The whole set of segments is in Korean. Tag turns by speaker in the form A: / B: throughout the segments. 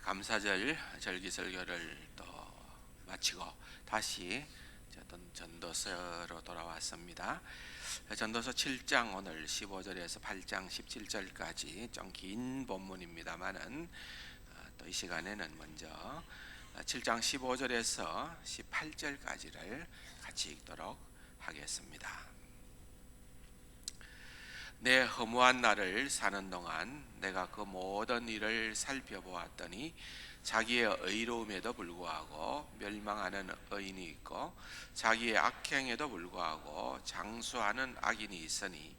A: 감사절 절기설교를 또 마치고 다시 전도서로 돌아왔습니다. 전도서 7장 오늘 15절에서 8장 17절까지 좀 긴 본문입니다만은 또 이 시간에는 먼저 7장 15절에서 18절까지를 같이 읽도록 하겠습니다. 내 허무한 날을 사는 동안 내가 그 모든 일을 살펴보았더니 자기의 의로움에도 불구하고 멸망하는 의인이 있고 자기의 악행에도 불구하고 장수하는 악인이 있으니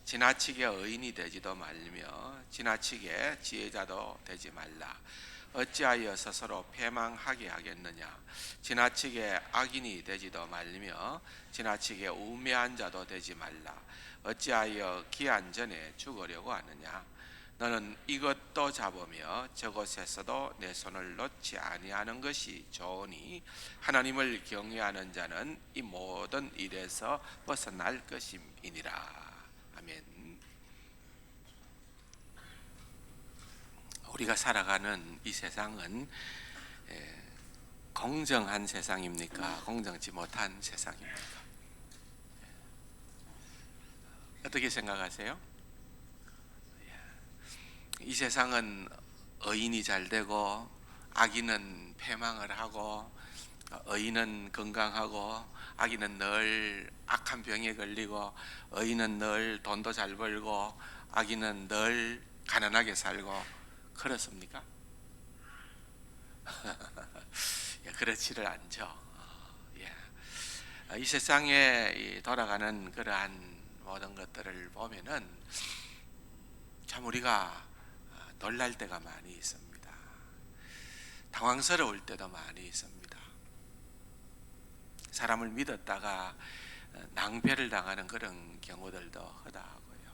A: 지나치게 의인이 되지도 말며 지나치게 지혜자도 되지 말라. 어찌하여 스스로 패망하게 하겠느냐. 지나치게 악인이 되지도 말며 지나치게 우매한 자도 되지 말라. 어찌하여 기한 전에 죽으려고 하느냐. 너는 이것도 잡으며 저것에서도 내 손을 놓지 아니하는 것이 좋으니 하나님을 경외하는 자는 이 모든 일에서 벗어날 것임이니라. 아멘. 우리가 살아가는 이 세상은 공정한 세상입니까? 공정치 못한 세상입니까? 어떻게 생각하세요? 이 세상은 의인이 잘 되고 악인은 패망을 하고 의인은 건강하고 악인은 늘 악한 병에 걸리고 의인은 늘 돈도 잘 벌고 악인은 늘 가난하게 살고 그렇습니까? 그렇지를 않죠. 이 세상에 돌아가는 그러한 모든 것들을 보면은 참 우리가 놀랄 때가 많이 있습니다. 당황스러울 때도 많이 있습니다. 사람을 믿었다가 낭패를 당하는 그런 경우들도 허다하고요.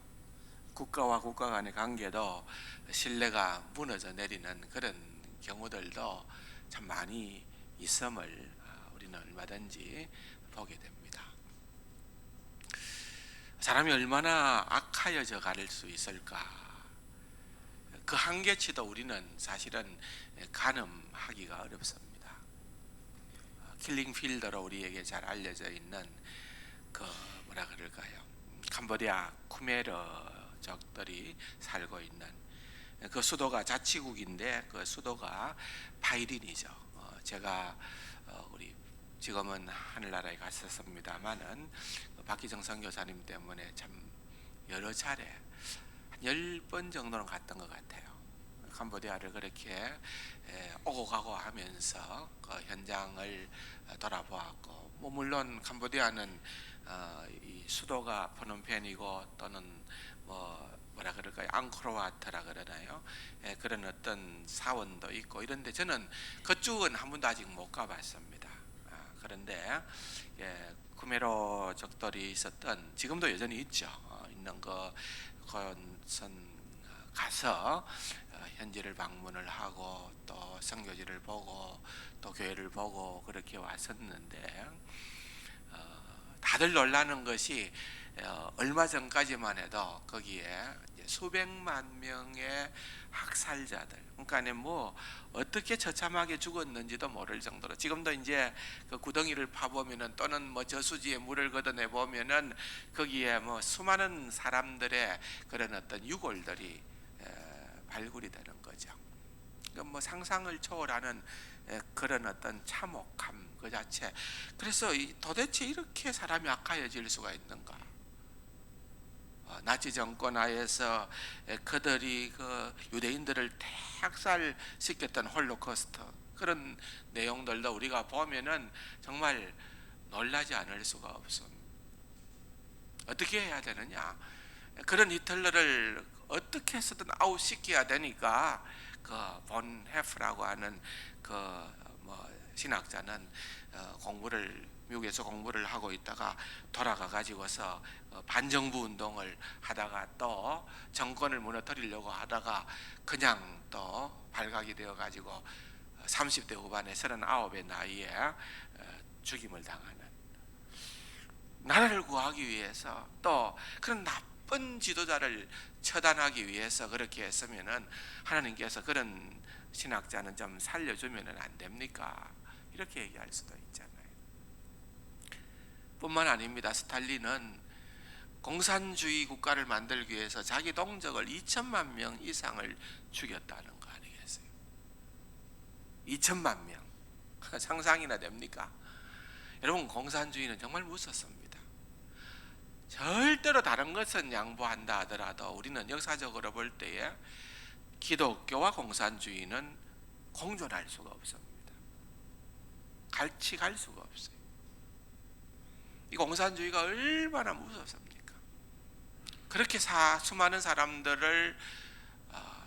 A: 국가와 국가 간의 관계도 신뢰가 무너져 내리는 그런 경우들도 참 많이 있음을 우리는 얼마든지 보게 됩니다. 사람이 얼마나 악하여져 갈 수 있을까? 그 한계치도 우리는 사실은 가늠하기가 어렵습니다. 킬링 필드로 우리에게 잘 알려져 있는 그 뭐라 그럴까요? 캄보디아 쿠메르족들이 살고 있는 그 수도가 자치국인데 그 수도가 파이린이죠. 제가 우리 지금은 하늘나라에 갔었습니다만은 박기정 선교사님 때문에 참 여러 차례 10번 정도는 갔던 것 같아요. 캄보디아를 그렇게 오고 가고 하면서 그 현장을 돌아보았고, 물론 캄보디아는 이 수도가 프놈펜이고 또는 뭐라 그럴까요? 앙코르와트라 그러나요? 그런 어떤 사원도 있고 이런데 저는 그쪽은 한 번도 아직 못 가봤습니다. 그런데 쿠메로족들이 있었던, 지금도 여전히 있죠. 있는 그것은 가서 현지를 방문을 하고 또 선교지를 보고 또 교회를 보고 그렇게 왔었는데 다들 놀라는 것이 얼마 전까지만 해도 거기에 수백만 명의 학살자들, 그러니까 뭐 어떻게 처참하게 죽었는지도 모를 정도로, 지금도 이제 그 구덩이를 파보면은 또는 뭐 저수지에 물을 걷어내 보면은 거기에 뭐 수많은 사람들의 그런 어떤 유골들이 발굴이 되는 거죠. 뭐 상상을 초월하는 그런 어떤 참혹함 그 자체. 그래서 도대체 이렇게 사람이 악하여질 수가 있는가? 나치 정권 하에서 그들이 그 유대인들을 대학살시켰던 홀로코스트, 그런 내용들도 우리가 보면은 정말 놀라지 않을 수가 없습니다. 어떻게 해야 되느냐? 그런 히틀러를 어떻게 해서든 아웃시켜야 되니까 그 본 헤프라고 하는 그 신학자는 미국에서 공부를 하고 있다가 돌아가 가지고서 반정부 운동을 하다가 또 정권을 무너뜨리려고 하다가 그냥 또 발각이 되어 가지고 30대 후반에 39의 나이에 죽임을 당하는, 나라를 구하기 위해서 또 그런 나쁜 지도자를 처단하기 위해서 그렇게 했으면은 하나님께서 그런 신학자는 좀 살려주면 안 됩니까? 이렇게 얘기할 수도 있잖아요. 뿐만 아닙니다. 스탈린은 공산주의 국가를 만들기 위해서 자기 동족을 2천만 명 이상을 죽였다는 거 아니겠어요? 2천만 명. 상상이나 됩니까? 여러분, 공산주의는 정말 무섭습니다. 절대로 다른 것은 양보한다 하더라도 우리는 역사적으로 볼 때에 기독교와 공산주의는 공존할 수가 없습니다. 같이 갈 수가 없어요. 이 공산주의가 얼마나 무섭습니까? 그렇게 수많은 사람들을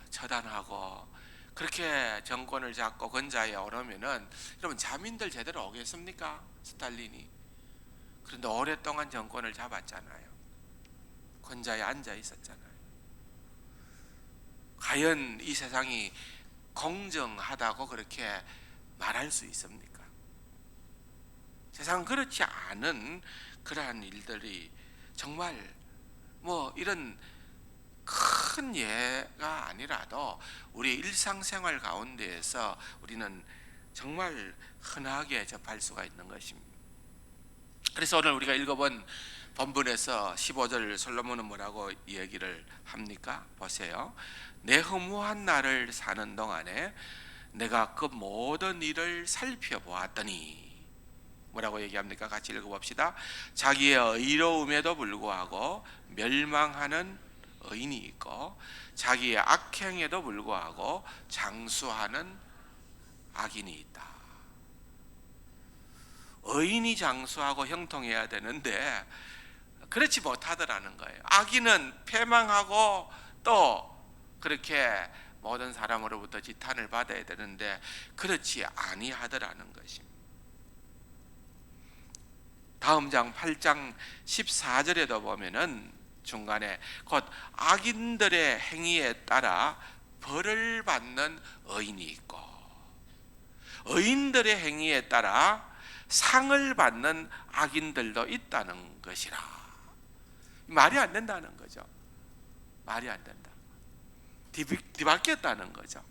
A: 처단하고 그렇게 정권을 잡고 권좌에 오르면은 여러분, 자민들 제대로 오겠습니까? 스탈린이. 그런데 오랫동안 정권을 잡았잖아요. 권좌에 앉아 있었잖아요. 과연 이 세상이 공정하다고 그렇게 말할 수 있습니까? 세상은 그렇지 않은 그러한 일들이 정말 이런 큰 예가 아니라도 우리 일상생활 가운데에서 우리는 정말 흔하게 접할 수가 있는 것입니다. 그래서 오늘 우리가 읽어본 본문에서 15절 솔로몬은 뭐라고 얘기를 합니까? 보세요. 내 허무한 날을 사는 동안에 내가 그 모든 일을 살펴보았더니 뭐라고 얘기합니까? 같이 읽어봅시다. 자기의 의로움에도 불구하고 멸망하는 의인이 있고 자기의 악행에도 불구하고 장수하는 악인이 있다. 의인이 장수하고 형통해야 되는데 그렇지 못하더라는 거예요. 악인은 패망하고 또 그렇게 모든 사람으로부터 지탄을 받아야 되는데 그렇지 아니하더라는 것입니다. 다음 장 8장 14절에도 보면은 중간에 곧 악인들의 행위에 따라 벌을 받는 의인이 있고 의인들의 행위에 따라 상을 받는 악인들도 있다는 것이라. 말이 안 된다는 거죠. 말이 안 된다. 뒤바뀌었다는 거죠.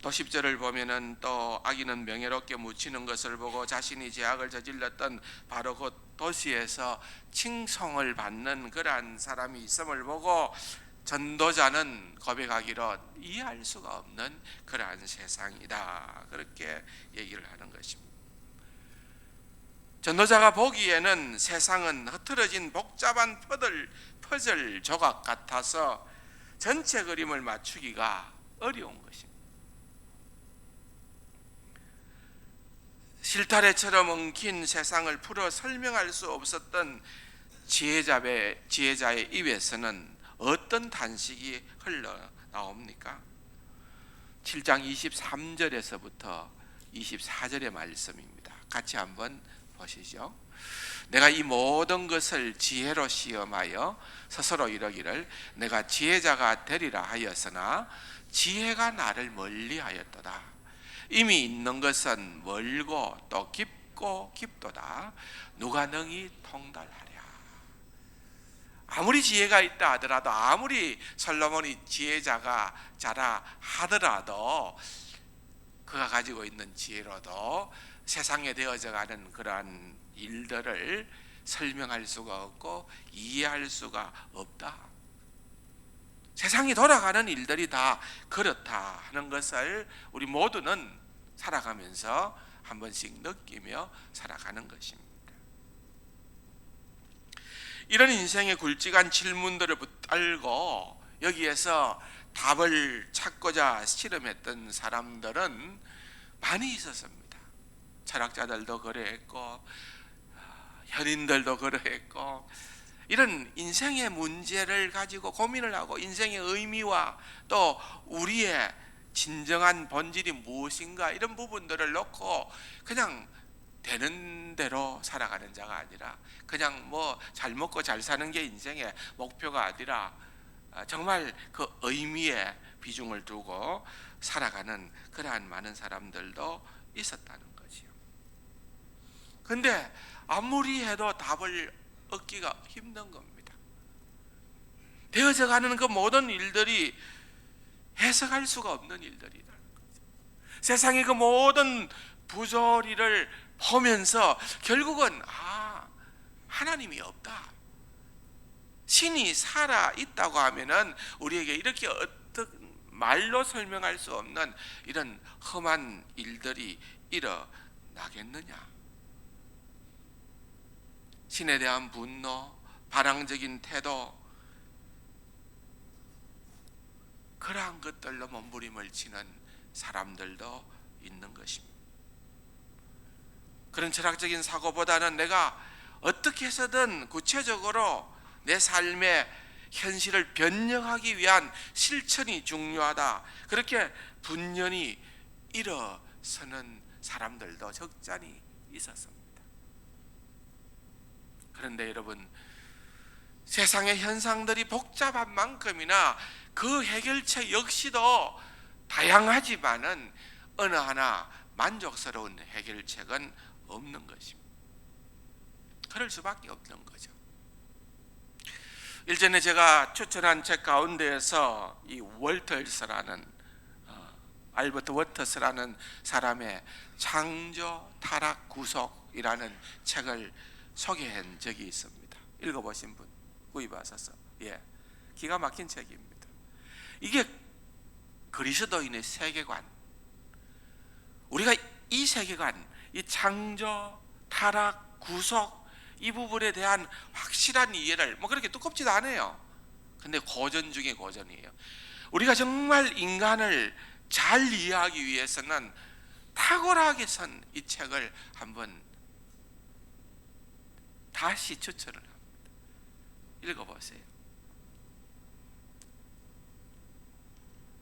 A: 또 10절을 보면은 또 악인은 명예롭게 묻히는 것을 보고 자신이 죄악을 저질렀던 바로 그 도시에서 칭송을 받는 그러한 사람이 있음을 보고 전도자는 고백하기로 이해할 수가 없는 그러한 세상이다. 그렇게 얘기를 하는 것입니다. 전도자가 보기에는 세상은 흐트러진 복잡한 퍼즐 조각 같아서 전체 그림을 맞추기가 어려운 것입니다. 실타래처럼 엉킨 세상을 풀어 설명할 수 없었던 지혜자의 입에서는 어떤 단식이 흘러나옵니까? 7장 23절에서부터 24절의 말씀입니다. 같이 한번 보시죠. 내가 이 모든 것을 지혜로 시험하여 스스로 이르기를 내가 지혜자가 되리라 하였으나 지혜가 나를 멀리하였도다. 이미 있는 것은 멀고 또 깊고 깊도다. 누가 능히 통달하랴. 아무리 지혜가 있다 하더라도 아무리 솔로몬이 지혜자가 자라 하더라도 그가 가지고 있는 지혜로도 세상에 되어져 가는 그러한 일들을 설명할 수가 없고 이해할 수가 없다. 세상이 돌아가는 일들이 다 그렇다 하는 것을 우리 모두는 살아가면서 한 번씩 느끼며 살아가는 것입니다. 이런 인생의 굵직한 질문들을 붙들고 여기에서 답을 찾고자 실험했던 사람들은 많이 있었습니다. 철학자들도 그러했고 현인들도 그러했고 이런 인생의 문제를 가지고 고민을 하고 인생의 의미와 또 우리의 진정한 본질이 무엇인가 이런 부분들을 놓고 그냥 되는 대로 살아가는 자가 아니라 그냥 잘 먹고 잘 사는 게 인생의 목표가 아니라 정말 그 의미에 비중을 두고 살아가는 그러한 많은 사람들도 있었다는 거지요. 근데 아무리 해도 답을 얻기가 힘든 겁니다. 되어져 가는 그 모든 일들이 해석할 수가 없는 일들이라는 거죠. 세상의 그 모든 부조리를 보면서 결국은 하나님이 없다, 신이 살아 있다고 하면은 우리에게 이렇게 어떤 말로 설명할 수 없는 이런 험한 일들이 일어나겠느냐. 신에 대한 분노, 반항적인 태도, 그러한 것들로 몸부림을 치는 사람들도 있는 것입니다. 그런 철학적인 사고보다는 내가 어떻게 해서든 구체적으로 내 삶의 현실을 변형하기 위한 실천이 중요하다, 그렇게 분연히 일어서는 사람들도 적잖이 있었습니다. 그런데 여러분, 세상의 현상들이 복잡한 만큼이나 그 해결책 역시도 다양하지만은 어느 하나 만족스러운 해결책은 없는 것입니다. 그럴 수밖에 없는 거죠. 일전에 제가 추천한 책 가운데에서 이 월터스라는 알버트 워터스라는 사람의 창조 타락 구속이라는 책을 소개한 적이 있습니다. 읽어보신 분 구입하셔서, 기가 막힌 책입니다. 이게 그리스도인의 세계관, 우리가 이 세계관, 이 창조, 타락, 구속, 이 부분에 대한 확실한 이해를 그렇게 두껍지도 않아요. 근데 고전 중에 고전이에요. 우리가 정말 인간을 잘 이해하기 위해서는 탁월하게 쓴 이 책을 한번 다시 추천을 합니다. 읽어보세요.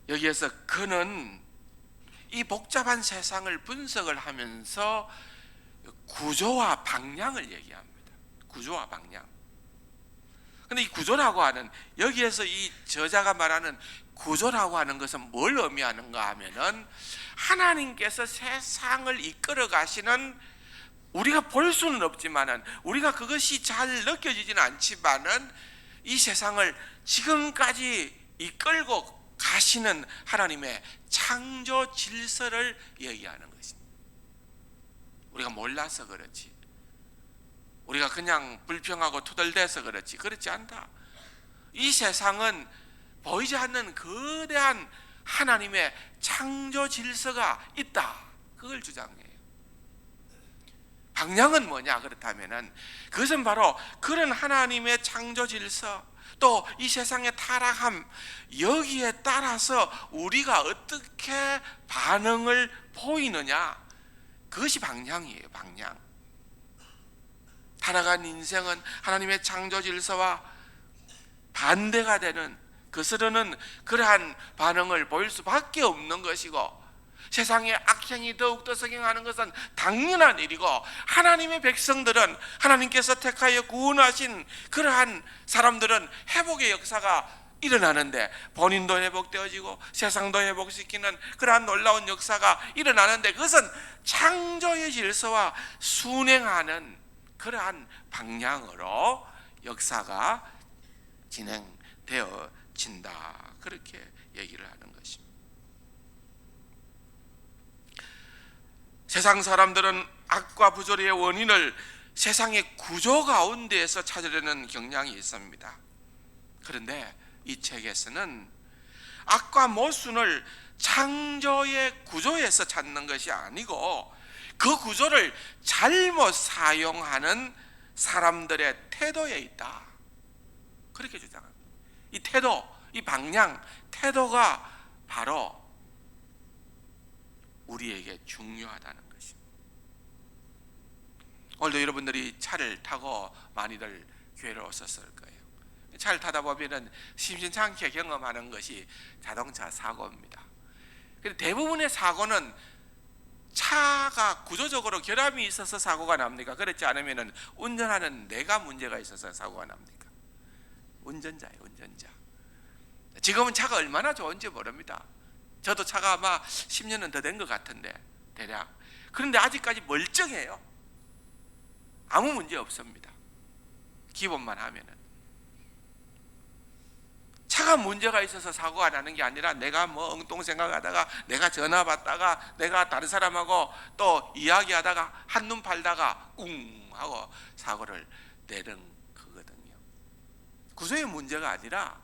A: 여기에서 그는 이 복잡한 세상을 분석을 하면서 구조와 방향을 얘기합니다. 구조와 방향. 근데 이 구조라고 하는, 여기에서 이 저자가 말하는 구조라고 하는 것은 뭘 의미하는가 하면은, 하나님께서 세상을 이끌어 가시는, 우리가 볼 수는 없지만은, 우리가 그것이 잘 느껴지지는 않지만은, 이 세상을 지금까지 이끌고 가시는 하나님의 창조 질서를 얘기하는 것입니다. 우리가 몰라서 그렇지, 우리가 그냥 불평하고 투덜대서 그렇지 않다. 이 세상은 보이지 않는 거대한 하나님의 창조 질서가 있다, 그걸 주장해요. 방향은 뭐냐 그렇다면은, 그것은 바로 그런 하나님의 창조 질서, 또 이 세상의 타락함, 여기에 따라서 우리가 어떻게 반응을 보이느냐, 그것이 방향이에요. 방향. 타락한 인생은 하나님의 창조 질서와 반대가 되는, 거스르는 그러한 반응을 보일 수밖에 없는 것이고, 세상의 악행이 더욱더 성행하는 것은 당연한 일이고, 하나님의 백성들은, 하나님께서 택하여 구원하신 그러한 사람들은 회복의 역사가 일어나는데, 본인도 회복되어지고 세상도 회복시키는 그러한 놀라운 역사가 일어나는데, 그것은 창조의 질서와 순행하는 그러한 방향으로 역사가 진행되어진다, 그렇게 얘기를 하는 것입니다. 세상 사람들은 악과 부조리의 원인을 세상의 구조 가운데에서 찾으려는 경향이 있습니다. 그런데 이 책에서는 악과 모순을 창조의 구조에서 찾는 것이 아니고, 그 구조를 잘못 사용하는 사람들의 태도에 있다, 그렇게 주장합니다. 이 태도, 이 방향, 태도가 바로 우리에게 중요하다는 것입니다. 오늘도 여러분들이 차를 타고 많이들 교회를 오셨을 거예요. 차를 타다 보면은 심심찮게 경험하는 것이 자동차 사고입니다. 근데 대부분의 사고는 차가 구조적으로 결함이 있어서 사고가 납니까? 그렇지 않으면은 운전하는 내가 문제가 있어서 사고가 납니까? 운전자예요, 운전자. 지금은 차가 얼마나 좋은지 모릅니다. 저도 차가 아마 10년은 더 된 것 같은데, 대략. 그런데 아직까지 멀쩡해요. 아무 문제 없습니다, 기본만 하면은. 차가 문제가 있어서 사고가 나는 게 아니라 내가 뭐 엉뚱 생각하다가 내가 전화 받다가 내가 다른 사람하고 또 이야기하다가 한눈 팔다가 꿍 하고 사고를 내는 거거든요. 구조의 문제가 아니라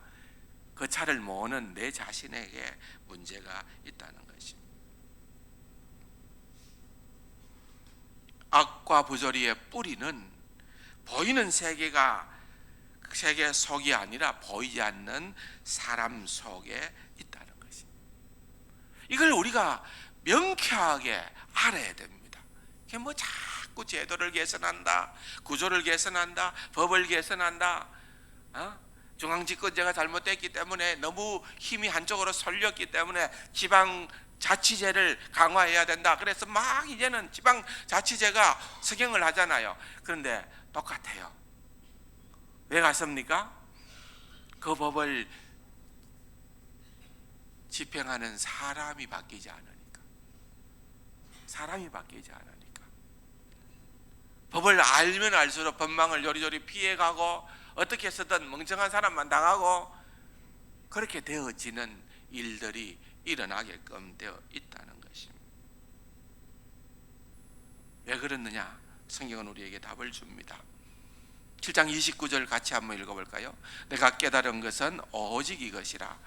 A: 그 차를 모으는 내 자신에게 문제가 있다는 것입니다. 악과 부조리의 뿌리는 보이는 세계 속이 아니라 보이지 않는 사람 속에 있다는 것입니다. 이걸 우리가 명쾌하게 알아야 됩니다. 이게 뭐 자꾸 제도를 개선한다, 구조를 개선한다, 법을 개선한다, 중앙집권제가 잘못됐기 때문에 너무 힘이 한쪽으로 쏠렸기 때문에 지방자치제를 강화해야 된다. 그래서 막 이제는 지방자치제가 석영을 하잖아요. 그런데 똑같아요. 왜 갔습니까? 그 법을 집행하는 사람이 바뀌지 않으니까. 법을 알면 알수록 법망을 요리조리 피해가고 어떻게 해서든 멍청한 사람만 당하고 그렇게 되어지는 일들이 일어나게끔 되어 있다는 것입니다. 왜 그렇느냐? 성경은 우리에게 답을 줍니다. 7장 29절 같이 한번 읽어볼까요? 내가 깨달은 것은 오직 이것이라.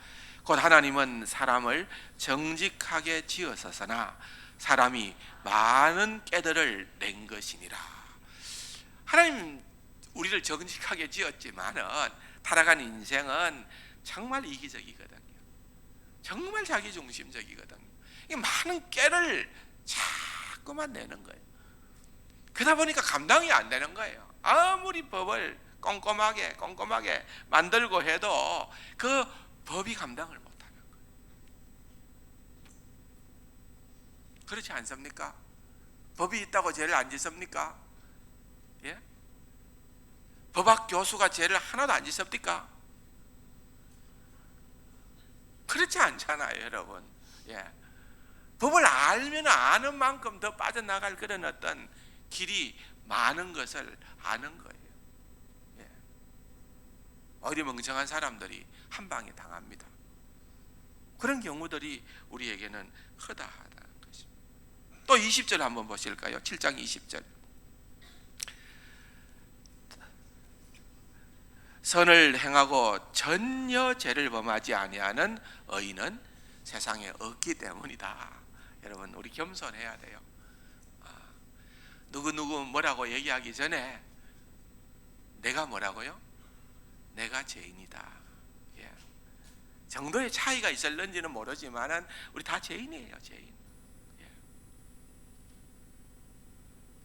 A: 곧 하나님은 사람을 정직하게 지으셨으나 사람이 많은 깨들을 낸 것이니라. 하나님 우리를 정직하게 지었지만은 살아가는 인생은 정말 이기적이거든요. 정말 자기중심적이거든요. 이 많은 깨를 자꾸만 내는 거예요. 그러다 보니까 감당이 안 되는 거예요. 아무리 법을 꼼꼼하게 만들고 해도 그 법이 감당을 못하는 거예요. 그렇지 않습니까? 법이 있다고 죄를 안 짓습니까? 예? 법학 교수가 죄를 하나도 안 짓습니까? 그렇지 않잖아요, 여러분. 예. 법을 알면 아는 만큼 더 빠져나갈 그런 어떤 길이 많은 것을 아는 거예요. 예. 어리멍청한 사람들이 한 방에 당합니다. 그런 경우들이 우리에게는 허다하다는 것입니다. 또 20절 한번 보실까요? 7장 20절. 선을 행하고 전혀 죄를 범하지 아니하는 의인은 세상에 없기 때문이다. 여러분, 우리 겸손해야 돼요. 누구 뭐라고 얘기하기 전에 내가 뭐라고요? 내가 죄인이다. 예. 정도의 차이가 있을는지는 모르지만은 우리 다 죄인이에요, 죄인. 예.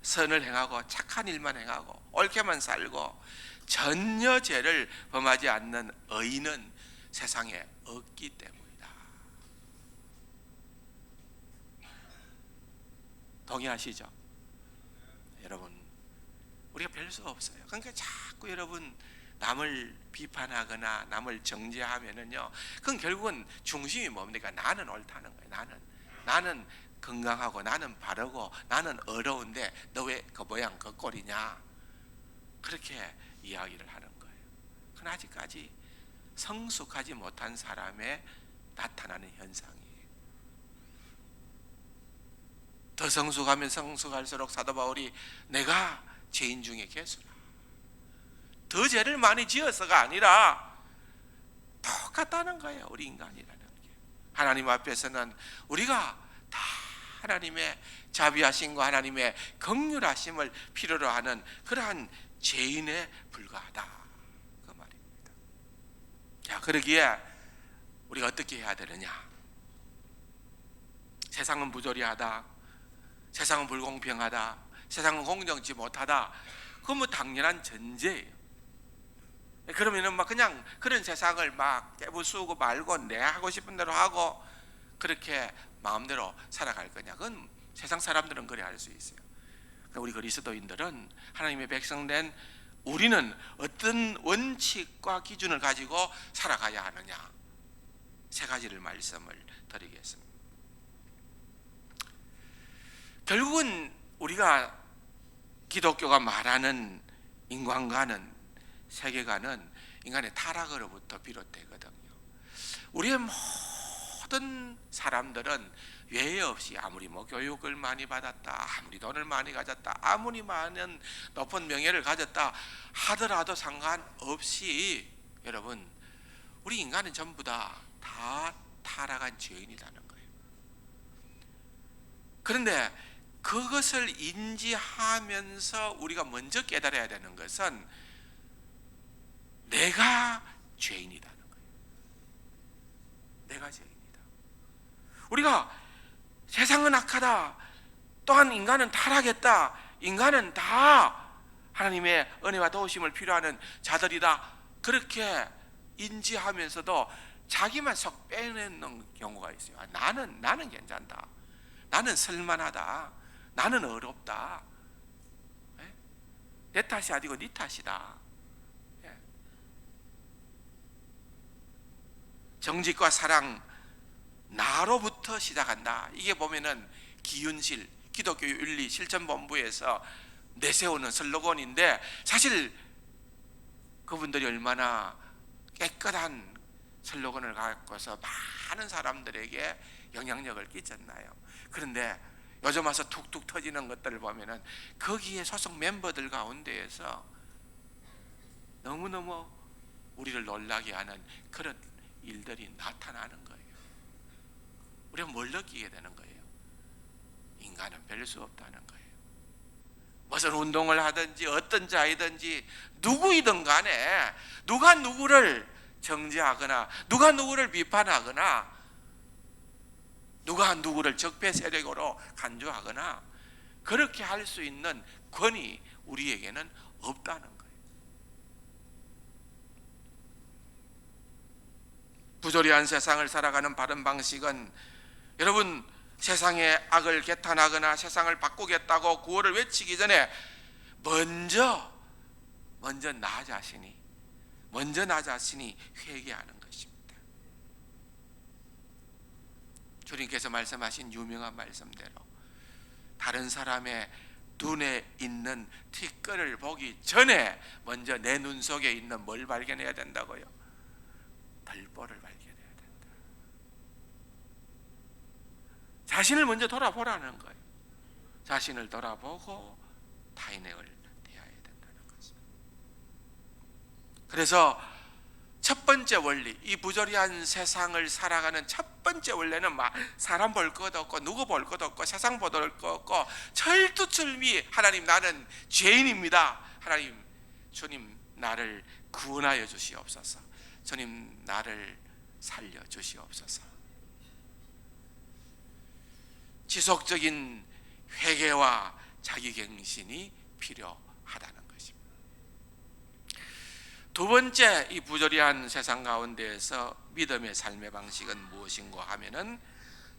A: 선을 행하고 착한 일만 행하고 옳게만 살고 전혀 죄를 범하지 않는 의인은 세상에 없기 때문이다. 동의하시죠? 여러분, 우리가 별 수 없어요. 그러니까 자꾸 여러분 남을 비판하거나 남을 정죄하면은요, 그건 결국은 중심이 뭡니까? 나는 옳다는 거예요. 나는 건강하고 나는 바르고 나는 어려운데 너 왜 그 모양 그 꼴이냐? 그렇게 이야기를 하는 거예요. 그건 아직까지 성숙하지 못한 사람의 나타나는 현상이에요. 더 성숙하면 성숙할수록 사도 바울이 내가 죄인 중에 괴수라. 더 죄를 많이 지어서가 아니라 똑같다는 거예요. 우리 인간이라는 게. 하나님 앞에서는 우리가 다 하나님의 자비하심과 하나님의 긍휼하심을 필요로 하는 그러한 죄인에 불과하다, 그 말입니다. 자, 그러기에 우리가 어떻게 해야 되느냐? 세상은 부조리하다, 세상은 불공평하다, 세상은 공정치 못하다. 그건 뭐 당연한 전제예요. 그러면은 막 그냥 그런 세상을 막 깨부수고 말고 내 하고 싶은 대로 하고 그렇게 마음대로 살아갈 거냐? 그건 세상 사람들은 그래 할 수 있어요. 우리 그리스도인들은 하나님의 백성된 우리는 어떤 원칙과 기준을 가지고 살아가야 하느냐? 세 가지를 말씀을 드리겠습니다. 결국은 우리가 기독교가 말하는 인간관은, 세계관은 인간의 타락으로부터 비롯되거든요. 우리의 모든 사람들은 외에 없이 아무리 교육을 많이 받았다, 아무리 돈을 많이 가졌다, 아무리 많은 높은 명예를 가졌다 하더라도 상관없이 여러분, 우리 인간은 전부 다 타락한 죄인이라는 거예요. 그런데 그것을 인지하면서 우리가 먼저 깨달아야 되는 것은 내가 죄인이라는 거예요. 내가 죄인이다. 우리가 세상은 악하다, 또한 인간은 타락했다, 인간은 다 하나님의 은혜와 도우심을 필요하는 자들이다, 그렇게 인지하면서도 자기만 속 빼내는 경우가 있어요. 나는 괜찮다, 나는 쓸만하다, 나는 어렵다, 내 탓이 아니고 네 탓이다. 정직과 사랑, 나로부터 시작한다. 이게 보면은 기윤실 기독교 윤리 실천본부에서 내세우는 슬로건인데, 사실 그분들이 얼마나 깨끗한 슬로건을 갖고서 많은 사람들에게 영향력을 끼쳤나요? 그런데 요즘 와서 툭툭 터지는 것들을 보면은 거기에 소속 멤버들 가운데에서 너무너무 우리를 놀라게 하는 그런 일들이 나타나는 거예요. 우리가 뭘 느끼게 되는 거예요? 인간은 별 수 없다는 거예요. 무슨 운동을 하든지 어떤 자이든지 누구이든 간에 누가 누구를 정죄하거나 누가 누구를 비판하거나 누가 누구를 적폐 세력으로 간주하거나 그렇게 할 수 있는 권위 우리에게는 없다는 거예요. 부조리한 세상을 살아가는 바른 방식은, 여러분, 세상의 악을 개탄하거나 세상을 바꾸겠다고 구호를 외치기 전에 먼저 나 자신이 회개하는 것입니다. 주님께서 말씀하신 유명한 말씀대로 다른 사람의 눈에 있는 티끌을 보기 전에 먼저 내 눈 속에 있는 뭘 발견해야 된다고요? 덜보를 발견해야 된다. 자신을 먼저 돌아보라는 거예요. 자신을 돌아보고 타인을 대해야 된다는 것입니다. 그래서 첫 번째 원리, 이 부조리한 세상을 살아가는 첫 번째 원리는 사람 볼 것 없고 누구 볼 것 없고 세상 볼 것 없고 철두철미 하나님, 나는 죄인입니다. 하나님, 주님 나를 구원하여 주시옵소서. 주님 나를 살려 주시옵소서. 지속적인 회개와 자기갱신이 필요하다는 것입니다. 두 번째, 이 부조리한 세상 가운데에서 믿음의 삶의 방식은 무엇인가 하면은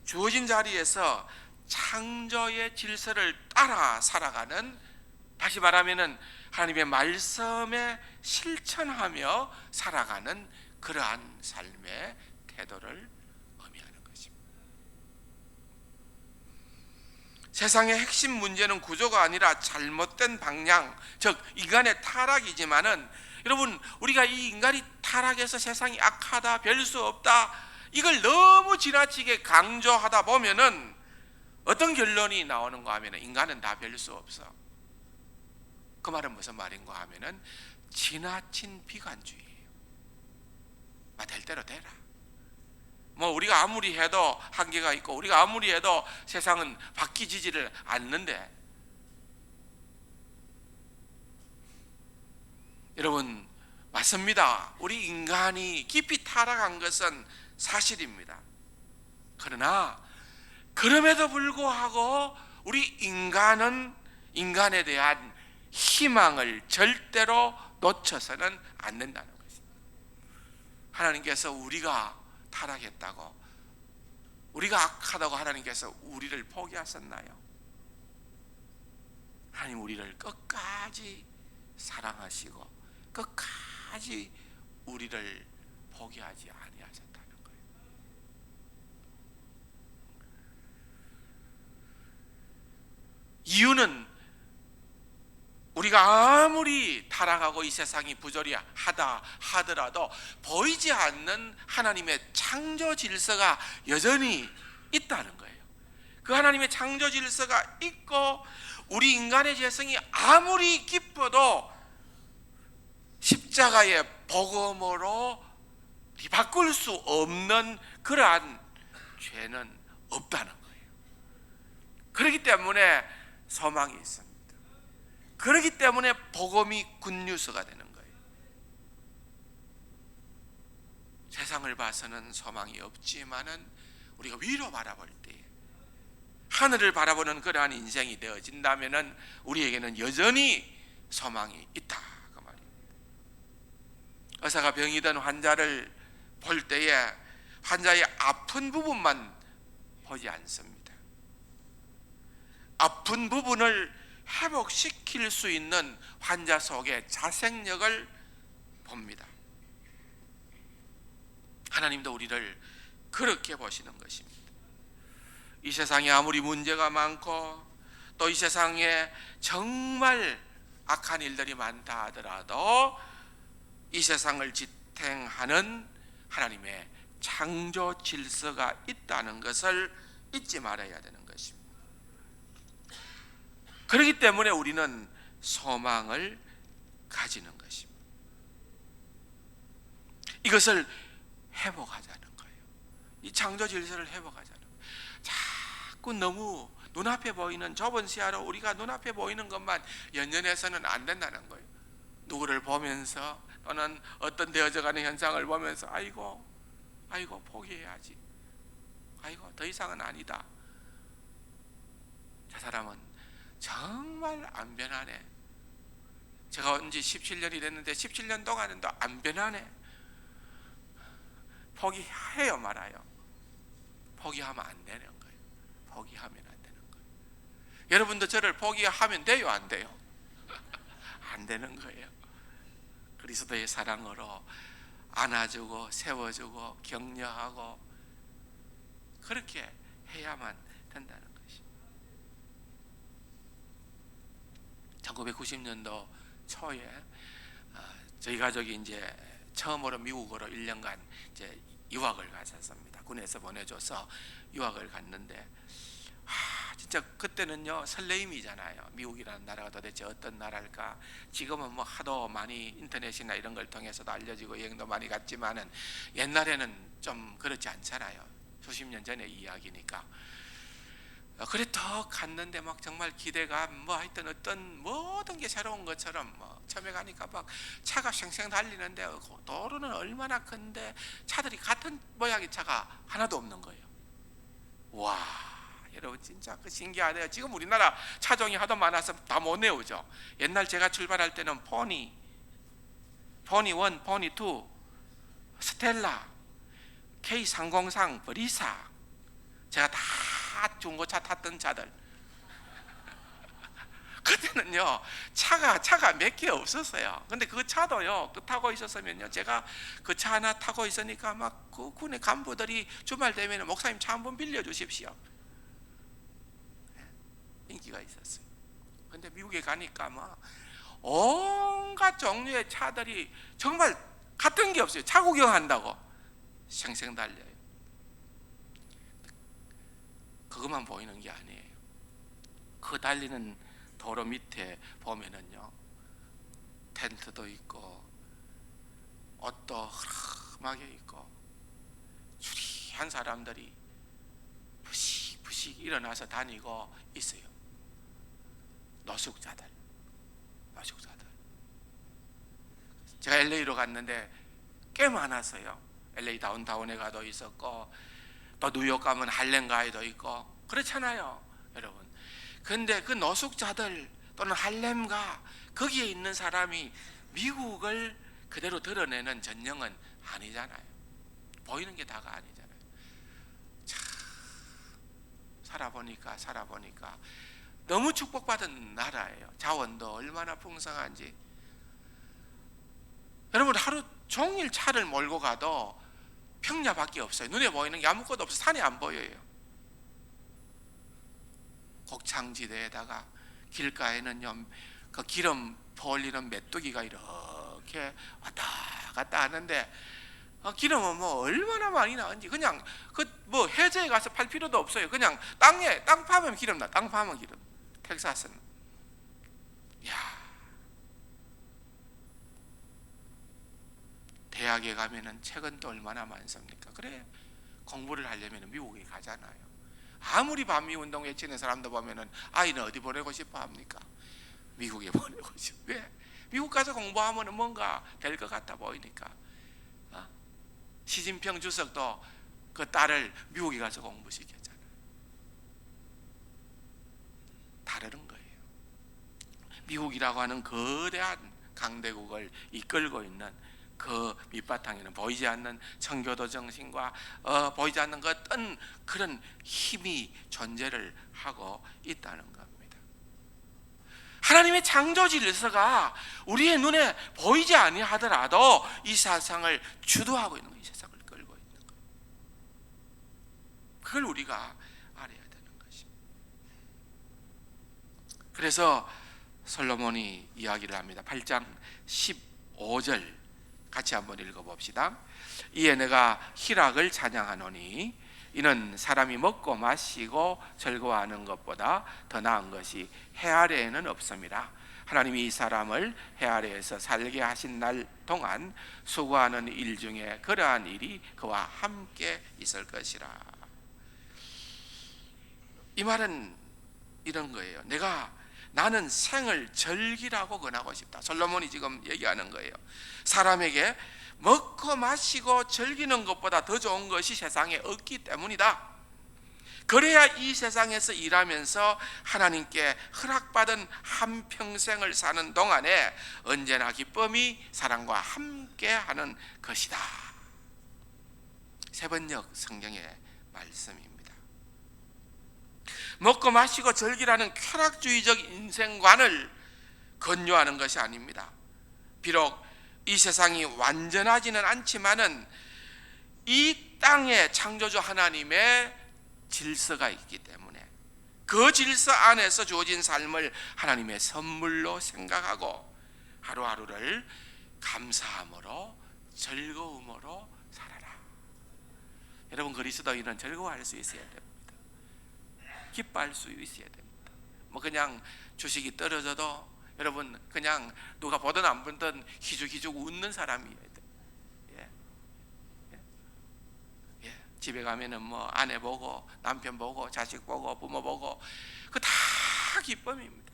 A: 주어진 자리에서 창조의 질서를 따라 살아가는, 다시 말하면은 하나님의 말씀에 실천하며 살아가는 그러한 삶의 태도를 의미하는 것입니다. 세상의 핵심 문제는 구조가 아니라 잘못된 방향, 즉 인간의 타락이지만은, 여러분, 우리가 이 인간이 타락해서 세상이 악하다, 별 수 없다, 이걸 너무 지나치게 강조하다 보면은 어떤 결론이 나오는가 하면은 인간은 다 별 수 없어. 그 말은 무슨 말인가 하면은 지나친 비관주의예요. 될 대로 되라. 우리가 아무리 해도 한계가 있고 우리가 아무리 해도 세상은 바뀌지를 않는데, 여러분, 맞습니다. 우리 인간이 깊이 타락한 것은 사실입니다. 그러나 그럼에도 불구하고 우리 인간은 인간에 대한 희망을 절대로 놓쳐서는 안 된다는 것입니다. 하나님께서 우리가 타락했다고, 우리가 악하다고 하나님께서 우리를 포기하셨나요? 하나님 우리를 끝까지 사랑하시고 끝까지 우리를 포기하지 아니하셨다는 거예요. 이유는 우리가 아무리 살아가고 이 세상이 부조리하다 하더라도 보이지 않는 하나님의 창조 질서가 여전히 있다는 거예요. 그 하나님의 창조 질서가 있고 우리 인간의 죄성이 아무리 깊어도 십자가의 복음으로 바꿀 수 없는 그러한 죄는 없다는 거예요. 그렇기 때문에 소망이 있습니다. 그렇기 때문에 복음이 굿뉴스가 되는 거예요. 세상을 봐서는 소망이 없지만은 우리가 위로 바라볼 때, 하늘을 바라보는 그러한 인생이 되어진다면은 우리에게는 여전히 소망이 있다 그 말입니다. 의사가 병이든 환자를 볼 때에 환자의 아픈 부분만 보지 않습니다. 아픈 부분을 회복시킬 수 있는 환자 속의 자생력을 봅니다. 하나님도 우리를 그렇게 보시는 것입니다. 이 세상에 아무리 문제가 많고 또 이 세상에 정말 악한 일들이 많다 하더라도 이 세상을 지탱하는 하나님의 창조 질서가 있다는 것을 잊지 말아야 되는 것입니다. 그렇기 때문에 우리는 소망을 가지는 것입니다. 이것을 회복하자는 거예요. 이 창조 질서를 회복하자는 거예요. 자꾸 너무 눈앞에 보이는 좁은 시야로 우리가 눈앞에 보이는 것만 연연해서는 안 된다는 거예요. 누구를 보면서 또는 어떤 되어져가는 현상을 보면서 아이고 포기해야지, 아이고 더 이상은 아니다, 저 사람은 정말 안 변하네, 제가 온 지 17년이 됐는데 17년 동안은 또 안 변하네, 포기해요 말아요? 포기하면 안 되는 거예요. 포기하면 안 되는 거예요. 여러분도 저를 포기하면 돼요, 안 돼요? 안 되는 거예요. 그리스도의 사랑으로 안아주고 세워주고 격려하고 그렇게 해야만 된다는 것입니다. 1990년도 초에 저희 가족이 이제 처음으로 미국으로 1년간 이제 유학을 갔었습니다. 군에서 보내줘서 유학을 갔는데 진짜 그때는요 설레임이잖아요. 미국이라는 나라가 도대체 어떤 나라일까. 지금은 뭐 하도 많이 인터넷이나 이런 걸 통해서도 알려지고 여행도 많이 갔지만은 옛날에는 좀 그렇지 않잖아요. 수십 년 전의 이야기니까. 그래 더 갔는데 막 정말 기대감, 뭐 하여튼 어떤 모든 게 새로운 것처럼 뭐 처음에 가니까 막 차가 쌩쌩 달리는데 도로는 얼마나 큰데 차들이 같은 모양의 차가 하나도 없는 거예요. 와, 여러분 진짜 그 신기하네요. 지금 우리나라 차종이 하도 많아서 다 못 내오죠. 옛날 제가 출발할 때는 포니 1, 포니 2, 스텔라, K303, 브리사, 제가 다 중고차 탔던 차들. 그때는요 차가 몇 개 없었어요. 근데 그 차도요 타고 있었으면요, 제가 그 차 하나 타고 있으니까 막 그 군의 간부들이 주말 되면 목사님 차 한번 빌려주십시오. 인기가 있었어요. 근데 미국에 가니까 막 온갖 종류의 차들이 정말 같은 게 없어요. 차 구경한다고 생생 달려요. 그것만 보이는 게 아니에요. 그 달리는 도로 밑에 보면은요 텐트도 있고 옷도 흐름하게 있고 추리한 사람들이 부식부식 일어나서 다니고 있어요. 노숙자들. 제가 LA로 갔는데 꽤 많았어요. LA 다운타운에 가도 있었고 또 뉴욕 가면 할렘가에도 있고 그렇잖아요, 여러분. 근데 그 노숙자들 또는 할렘가 거기에 있는 사람이 미국을 그대로 드러내는 전형은 아니잖아요. 보이는 게 다가 아니잖아요. 참 살아보니까 너무 축복받은 나라예요. 자원도 얼마나 풍성한지. 여러분 하루 종일 차를 몰고 가도 평야밖에 없어요. 눈에 보이는 게 아무것도 없어요. 산이 안 보여요. 곡창지대에다가 길가에는요 그 기름 퍼올리는 메뚜기가 이렇게 왔다 갔다 하는데 기름은 뭐 얼마나 많이 나은지 그냥 그 뭐 해저에 가서 팔 필요도 없어요. 그냥 땅 파면 기름 나. 땅 파면 기름. 텍사스는. 야. 대학에 가면은 책은 또 얼마나 많습니까? 그래. 공부를 하려면 미국에 가잖아요. 아무리 반미 운동 외치는 사람도 보면은 아이는 어디 보내고 싶어 합니까? 미국에 보내고 싶어. 왜? 미국 가서 공부하면 뭔가 될 것 같아 보이니까. 시진핑 주석도 그 딸을 미국에 가서 공부시켰잖아요. 다르는 거예요. 미국이라고 하는 거대한 강대국을 이끌고 있는 그 밑바탕에는 보이지 않는 청교도 정신과 보이지 않는 그 어떤 그런 힘이 존재를 하고 있다는 겁니다. 하나님의 창조 질서가 우리의 눈에 보이지 아니하더라도 이 세상을 주도하고 있는 거예요. 이 세상을 끌고 있는 거예요. 그걸 우리가 알아야 되는 것입니다. 그래서 솔로몬이 이야기를 합니다. 8장 15절 같이 한번 읽어봅시다. 이에 내가 희락을 찬양하노니 이는 사람이 먹고 마시고 즐거워하는 것보다 더 나은 것이 해 아래에는 없음이라. 하나님이 이 사람을 해 아래에서 살게 하신 날 동안 수고하는 일 중에 그러한 일이 그와 함께 있을 것이라. 이 말은 이런 거예요. 나는 생을 즐기라고 권하고 싶다. 솔로몬이 지금 얘기하는 거예요. 사람에게 먹고 마시고 즐기는 것보다 더 좋은 것이 세상에 없기 때문이다. 그래야 이 세상에서 일하면서 하나님께 허락받은 한평생을 사는 동안에 언제나 기쁨이 사랑과 함께하는 것이다. 세번역 성경의 말씀입니다. 먹고 마시고 즐기라는 쾌락주의적 인생관을 권유하는 것이 아닙니다. 비록 이 세상이 완전하지는 않지만은 이 땅에 창조주 하나님의 질서가 있기 때문에 그 질서 안에서 주어진 삶을 하나님의 선물로 생각하고 하루하루를 감사함으로 즐거움으로 살아라. 여러분, 그리스도인은 즐거워할 수 있어야 됩니다. 기뻐할 수 있어야 됩니다. 뭐 그냥 주식이 떨어져도 여러분 그냥 누가 보든 안 보든 희죽희죽 웃는 사람이어야 돼. 예. 집에 가면은 뭐 아내 보고 남편 보고 자식 보고 부모 보고 그 다 기쁨입니다.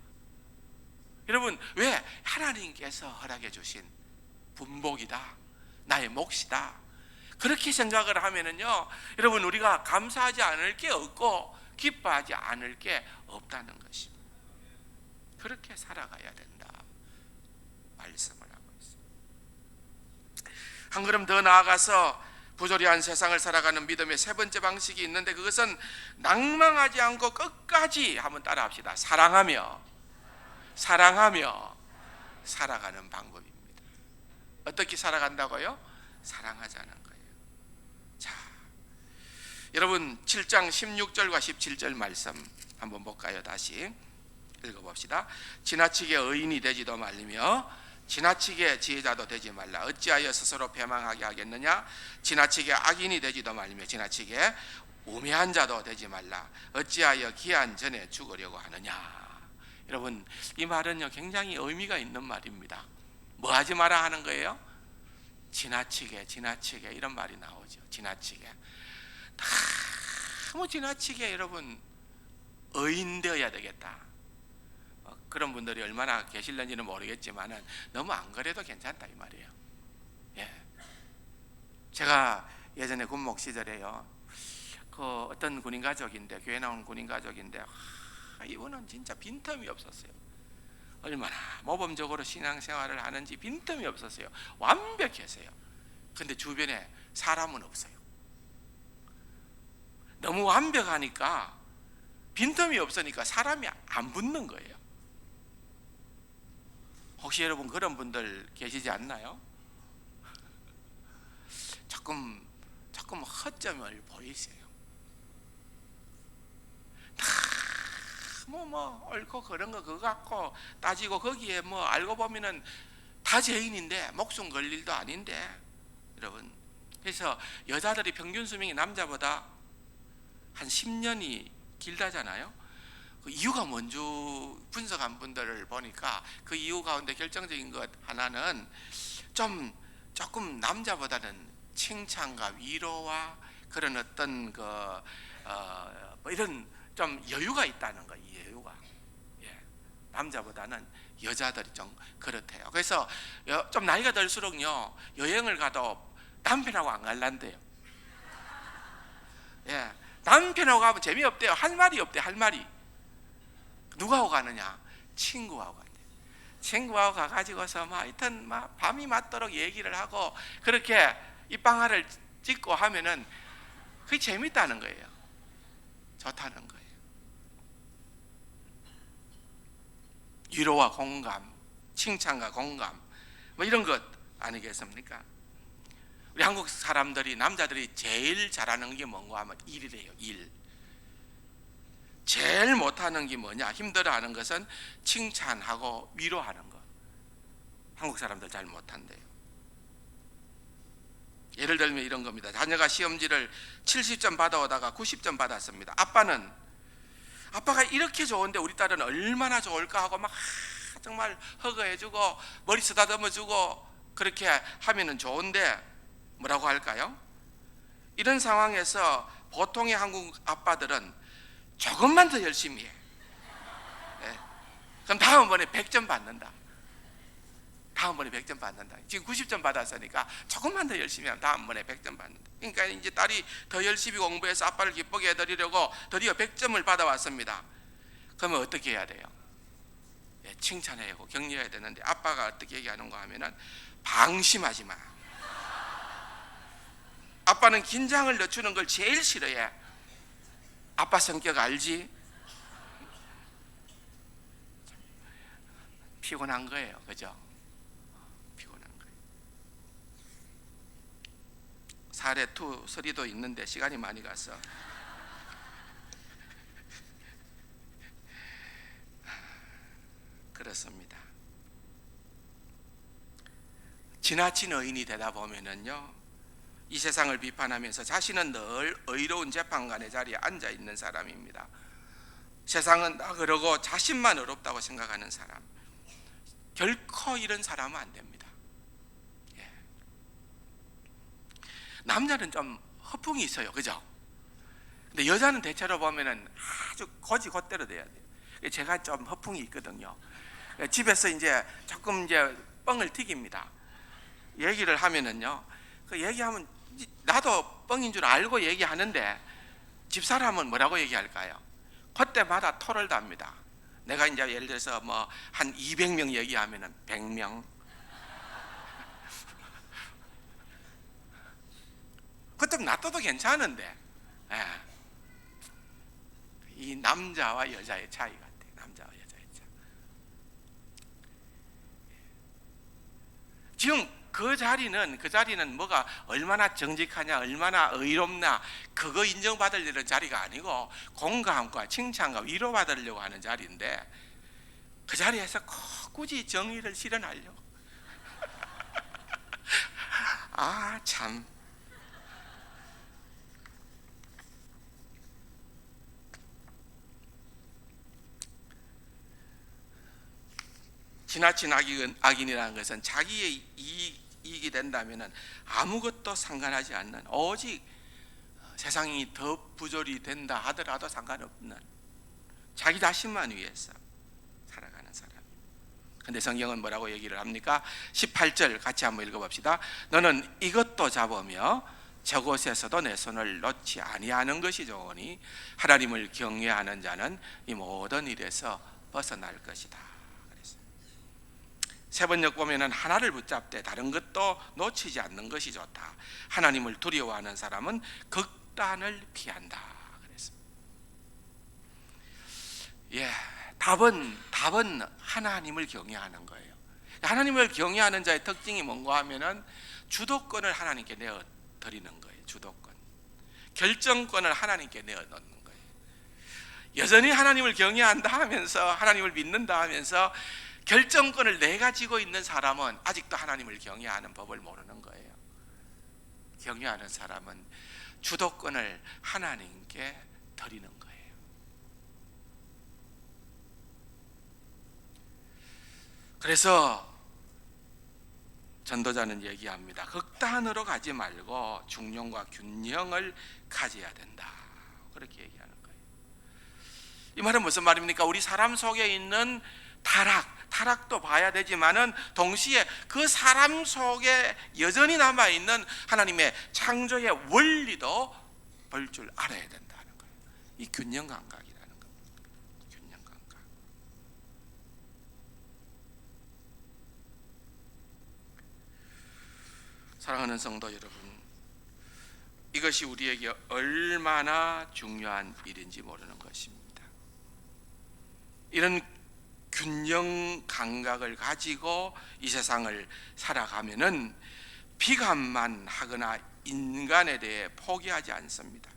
A: 여러분, 왜? 하나님께서 허락해 주신 분복이다, 나의 몫이다. 그렇게 생각을 하면은요, 여러분, 우리가 감사하지 않을 게 없고 기뻐하지 않을 게 없다는 것입니다. 그렇게 살아가야 된다 말씀을 하고 있습니다. 한 걸음 더 나아가서 부조리한 세상을 살아가는 믿음의 세 번째 방식이 있는데, 그것은 낭망하지 않고 끝까지 한번 따라합시다. 사랑하며 살아가는 방법입니다. 어떻게 살아간다고요? 사랑하자는 거예요. 자, 여러분 7장 16절과 17절 말씀 한번 볼까요? 다시 읽어봅시다. 지나치게 의인이 되지도 말리며 지나치게 지혜자도 되지 말라. 어찌하여 스스로 배망하게 하겠느냐? 지나치게 악인이 되지도 말리며 지나치게 우매한 자도 되지 말라. 어찌하여 기한 전에 죽으려고 하느냐? 여러분, 이 말은요 굉장히 의미가 있는 말입니다. 뭐 하지 마라 하는 거예요? 지나치게 이런 말이 나오죠. 지나치게, 너무 지나치게 여러분 의인 되어야 되겠다. 그런 분들이 얼마나 계실는지는 모르겠지만 너무 안 그래도 괜찮다 이 말이에요. 예. 제가 예전에 군목 시절에요, 그 어떤 군인 가족인데, 교회 나온 군인 가족인데, 이분은 진짜 빈틈이 없었어요. 얼마나 모범적으로 신앙생활을 하는지 빈틈이 없었어요. 완벽했어요. 근데 주변에 사람은 없어요. 너무 완벽하니까, 빈틈이 없으니까 사람이 안 붙는 거예요. 혹시 여러분 그런 분들 계시지 않나요? 조금 허점을 보이세요. 뭐 옳고 그런 거 그거 갖고 따지고 거기에 뭐 알고 보면은 다 죄인인데 목숨 걸 일도 아닌데 여러분. 그래서 여자들이 평균 수명이 남자보다 한 10년이 길다잖아요. 그 이유가 뭔지 분석한 분들을 보니까 그 이유 가운데 결정적인 것 하나는 조금 남자보다는 칭찬과 위로와 그런 어떤 뭐 이런 좀 여유가 있다는 거, 이 여유가. 예. 남자보다는 여자들이 좀 그렇대요. 그래서 좀 나이가 들수록요 여행을 가도 남편하고 안 갈란대요. 예. 남편하고 가면 재미없대요. 할 말이 없대요. 할 말이. 누구하고 가느냐? 친구하고 간대요. 친구하고 가가지고서 막 하여튼 막 밤이 맞도록 얘기를 하고 그렇게 입방아를 찍고 하면은 그게 재밌다는 거예요. 좋다는 거예요. 위로와 공감, 칭찬과 공감, 뭐 이런 것 아니겠습니까? 우리 한국 사람들이, 남자들이 제일 잘하는 게 뭔가 하면 일이래요. 일. 제일 못하는 게 뭐냐? 힘들어하는 것은 칭찬하고 위로하는 거. 한국 사람들 잘 못한대요. 예를 들면 이런 겁니다. 자녀가 시험지를 70점 받아오다가 90점 받았습니다. 아빠가 이렇게 좋은데 우리 딸은 얼마나 좋을까 하고 막 정말 허거해주고 머리 쓰다듬어주고 그렇게 하면은 좋은데 뭐라고 할까요? 이런 상황에서 보통의 한국 아빠들은 조금만 더 열심히 해. 네. 그럼 다음번에 100점 받는다. 다음번에 100점 받는다. 지금 90점 받았으니까 조금만 더 열심히 하면 다음번에 100점 받는다. 그러니까 이제 딸이 더 열심히 공부해서 아빠를 기쁘게 해드리려고 드디어 100점을 받아왔습니다. 그러면 어떻게 해야 돼요? 네, 칭찬해야 하고 격려해야 되는데 아빠가 어떻게 얘기하는가 하면은 방심하지 마. 아빠는 긴장을 늦추는 걸 제일 싫어해. 아빠 성격 알지? 피곤한 거예요. 그죠? 피곤한 거예요. 사례 2, 3도 있는데 시간이 많이 가서 그렇습니다. 지나친 의인이 되다 보면은요 이 세상을 비판하면서 자신은 늘 의로운 재판관의 자리에 앉아 있는 사람입니다. 세상은 다 그러고 자신만 의롭다고 생각하는 사람. 결코 이런 사람은 안 됩니다. 예. 남자는 좀 허풍이 있어요, 그죠? 근데 여자는 대체로 보면은 아주 고지 곧대로 돼야 돼요. 제가 좀 허풍이 있거든요. 집에서 이제 조금 이제 뻥을 튀깁니다. 얘기를 하면은요, 그 얘기하면 나도 뻥인 줄 알고 얘기하는데 집사람은 뭐라고 얘기할까요? 그때마다 토를 답니다. 내가 이제 예를 들어서 뭐 한 200명 얘기하면은 100명. 그좀 놔둬도 괜찮은데, 예. 이 남자와 여자의 차이 같아요. 남자와 여자의 차이. 지금 그 자리는 뭐가 얼마나 정직하냐, 얼마나 의롭나 그거 인정받을 일은 자리가 아니고 공감과 칭찬과 위로받으려고 하는 자리인데 그 자리에서 굳이 정의를 실현하려고 아 참. 지나친 악인이라는 것은 자기의 이익이 된다면 아무것도 상관하지 않는, 오직 세상이 더 부조리 된다 하더라도 상관없는 자기 자신만 위해서 살아가는 사람. 근데 성경은 뭐라고 얘기를 합니까? 18절 같이 한번 읽어봅시다. 너는 이것도 잡으며 저곳에서도 내 손을 놓지 아니하는 것이 좋으니 하나님을 경외하는 자는 이 모든 일에서 벗어날 것이다. 세 번역 보면은 하나를 붙잡되 다른 것도 놓치지 않는 것이 좋다. 하나님을 두려워하는 사람은 극단을 피한다. 그랬습니다. 예, 답은 하나님을 경외하는 거예요. 하나님을 경외하는 자의 특징이 뭔가 하면은 주도권을 하나님께 내어 드리는 거예요. 주도권, 결정권을 하나님께 내어 놓는 거예요. 여전히 하나님을 경외한다 하면서 하나님을 믿는다 하면서 결정권을 내가 쥐고 있는 사람은 아직도 하나님을 경외하는 법을 모르는 거예요. 경외하는 사람은 주도권을 하나님께 드리는 거예요. 그래서 전도자는 얘기합니다. 극단으로 가지 말고 중용과 균형을 가져야 된다. 그렇게 얘기하는 거예요. 이 말은 무슨 말입니까? 우리 사람 속에 있는 타락도 봐야 되지만은 동시에 그 사람 속에 여전히 남아있는 하나님의 창조의 원리도 볼 줄 알아야 된다는 거예요. 이 균형 감각이라는 겁니다. 균형 감각. 사랑하는 성도 여러분, 이것이 우리에게 얼마나 중요한 일인지 모르는 것입니다. 이런 균형 감각을 가지고 이 세상을 살아가면은 비관만 하거나 인간에 대해 포기하지 않습니다.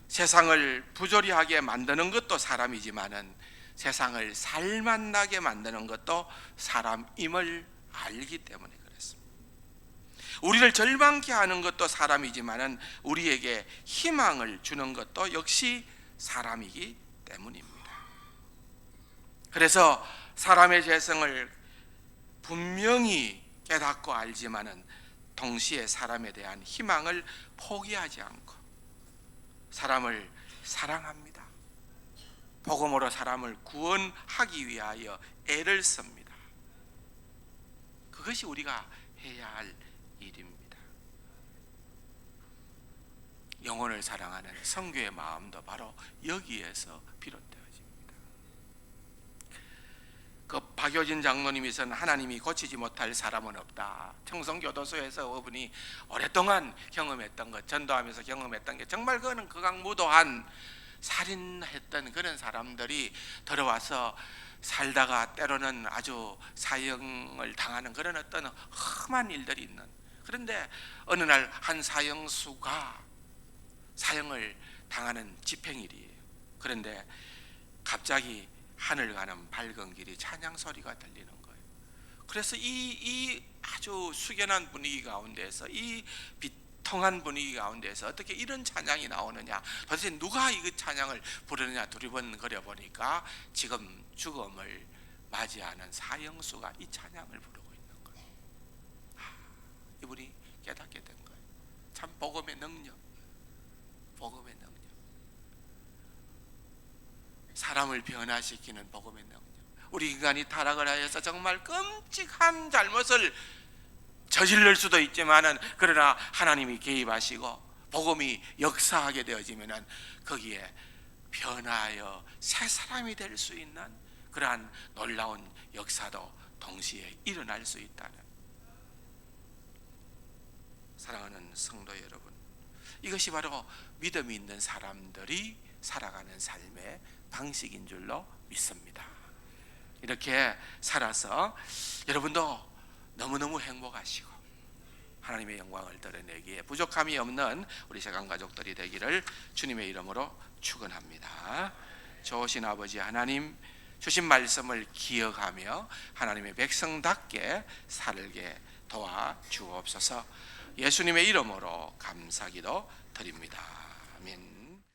A: 세상을 부조리하게 만드는 것도 사람이지만은 세상을 살맛나게 만드는 것도 사람임을 알기 때문에 그렇습니다. 우리를 절망케 하는 것도 사람이지만은 우리에게 희망을 주는 것도 역시 사람이기 때문입니다. 그래서 사람의 죄성을 분명히 깨닫고 알지만은 동시에 사람에 대한 희망을 포기하지 않고 사람을 사랑합니다. 복음으로 사람을 구원하기 위하여 애를 씁니다. 그것이 우리가 해야 할 일입니다. 영혼을 사랑하는 성교의 마음도 바로 여기에서 비롯되어집니다. 그 박효진 장로님이 선 하나님이 고치지 못할 사람은 없다. 청송교도소에서 그분이 오랫동안 경험했던 것, 전도하면서 경험했던 게 정말 그거는 극악무도한 살인했던 그런 사람들이 들어와서 살다가 때로는 아주 사형을 당하는 그런 어떤 험한 일들이 있는, 그런데 어느 날 한 사형수가 사형을 당하는 집행일이에요. 그런데 갑자기 하늘 가는 밝은 길이 찬양 소리가 들리는 거예요. 그래서 이 아주 숙연한 분위기 가운데서, 이 비통한 분위기 가운데서 어떻게 이런 찬양이 나오느냐, 도대체 누가 이 찬양을 부르느냐 두리번거려 보니까 지금 죽음을 맞이하는 사형수가 이 찬양을 부르고 있는 거예요. 이분이 깨닫게 된 거예요. 참 복음의 능력, 복음의 능력, 사람을 변화시키는 복음의 능력. 우리 인간이 타락을 하여서 정말 끔찍한 잘못을 저지를 수도 있지만은, 그러나 하나님이 개입하시고 복음이 역사하게 되어지면은 거기에 변화하여 새 사람이 될 수 있는 그러한 놀라운 역사도 동시에 일어날 수 있다는. 사랑하는 성도 여러분, 이것이 바로 믿음이 있는 사람들이 살아가는 삶의 방식인 줄로 믿습니다. 이렇게 살아서 여러분도 너무너무 행복하시고 하나님의 영광을 드러내기에 부족함이 없는 우리 세상 가족들이 되기를 주님의 이름으로 축원합니다. 좋으신 아버지 하나님, 주신 말씀을 기억하며 하나님의 백성답게 살게 도와 주옵소서. 예수님의 이름으로 감사기도 드립니다. 아멘.